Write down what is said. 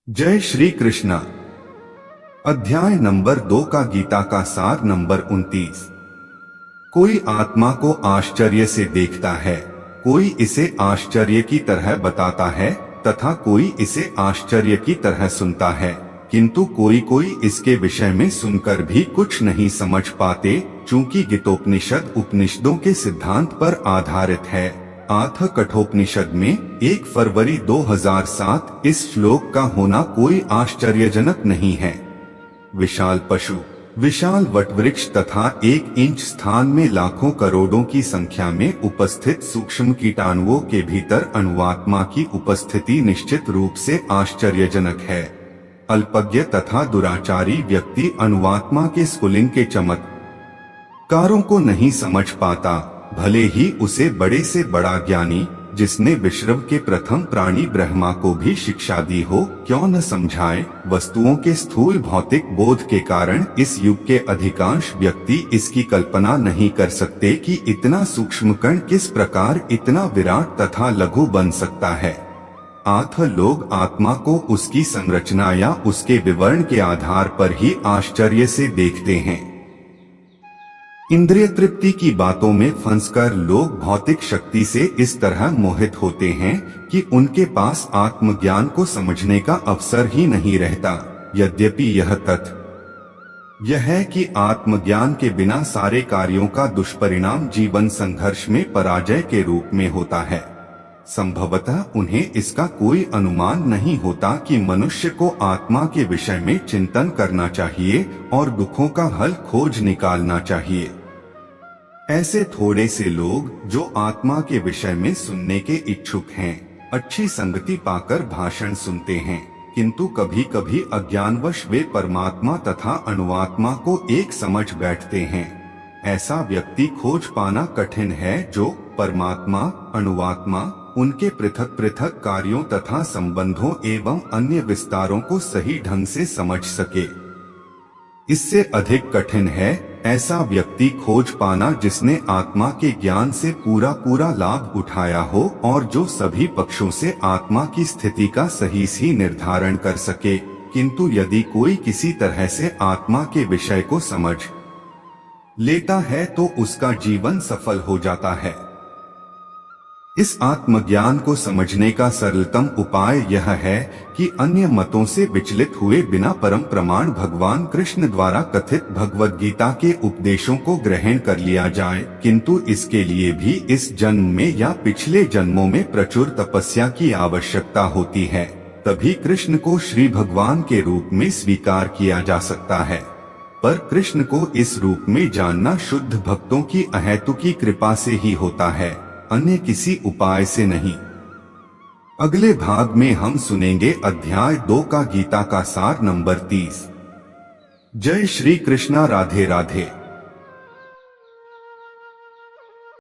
जय श्री कृष्णा। अध्याय नंबर 2 का गीता का सार नंबर 29। कोई आत्मा को आश्चर्य से देखता है, कोई इसे आश्चर्य की तरह बताता है तथा कोई इसे आश्चर्य की तरह सुनता है, किंतु कोई कोई इसके विषय में सुनकर भी कुछ नहीं समझ पाते, चूंकि गीतोपनिषद उपनिषदों के सिद्धांत पर आधारित है। आथ कठोपनिषद में 1 फरवरी 2007 इस श्लोक का होना कोई आश्चर्यजनक नहीं है। विशाल पशु, विशाल वटवृक्ष तथा 1 इंच स्थान में लाखों करोड़ों की संख्या में उपस्थित सूक्ष्म कीटाणुओं के भीतर अणुआत्मा की उपस्थिति निश्चित रूप से आश्चर्यजनक है। अल्पज्ञ तथा दुराचारी व्यक्ति अणुआत्मा के स्फुलिंग के चमत्कारों को नहीं समझ पाता, भले ही उसे बड़े से बड़ा ज्ञानी, जिसने विश्व के प्रथम प्राणी ब्रह्मा को भी शिक्षा दी हो, क्यों न समझाए। वस्तुओं के स्थूल भौतिक बोध के कारण इस युग के अधिकांश व्यक्ति इसकी कल्पना नहीं कर सकते कि इतना सूक्ष्म कण किस प्रकार इतना विराट तथा लघु बन सकता है। आथ लोग आत्मा को उसकी संरचना या उसके विवरण के आधार पर ही आश्चर्य से देखते हैं। इंद्रिय तृप्ति की बातों में फंसकर लोग भौतिक शक्ति से इस तरह मोहित होते हैं कि उनके पास आत्मज्ञान को समझने का अवसर ही नहीं रहता। यद्यपि यह तथ्य यह है कि आत्मज्ञान के बिना सारे कार्यों का दुष्परिणाम जीवन संघर्ष में पराजय के रूप में होता है, संभवतः उन्हें इसका कोई अनुमान नहीं होता कि मनुष्य को आत्मा के विषय में चिंतन करना चाहिए और दुखों का हल खोज निकालना चाहिए। ऐसे थोड़े से लोग जो आत्मा के विषय में सुनने के इच्छुक हैं, अच्छी संगति पाकर भाषण सुनते हैं, किंतु कभी कभी अज्ञानवश वे परमात्मा तथा अणुआत्मा को एक समझ बैठते हैं। ऐसा व्यक्ति खोज पाना कठिन है जो परमात्मा, अणुआत्मा, उनके पृथक पृथक कार्यों तथा संबंधों एवं अन्य विस्तारों को सही ढंग से समझ सके। इससे अधिक कठिन है ऐसा व्यक्ति खोज पाना जिसने आत्मा के ज्ञान से पूरा पूरा लाभ उठाया हो और जो सभी पक्षों से आत्मा की स्थिति का सही निर्धारण कर सके। किंतु यदि कोई किसी तरह से आत्मा के विषय को समझ लेता है तो उसका जीवन सफल हो जाता है। इस आत्मज्ञान को समझने का सरलतम उपाय यह है कि अन्य मतों से विचलित हुए बिना परम प्रमाण भगवान कृष्ण द्वारा कथित भगवद गीता के उपदेशों को ग्रहण कर लिया जाए, किंतु इसके लिए भी इस जन्म में या पिछले जन्मों में प्रचुर तपस्या की आवश्यकता होती है, तभी कृष्ण को श्री भगवान के रूप में स्वीकार किया जा सकता है। पर कृष्ण को इस रूप में जानना शुद्ध भक्तों की अहेतुकी कृपा से ही होता है, अन्य किसी उपाय से नहीं। अगले भाग में हम सुनेंगे अध्याय 2 का गीता का सार नंबर 30। जय श्री कृष्णा। राधे राधे।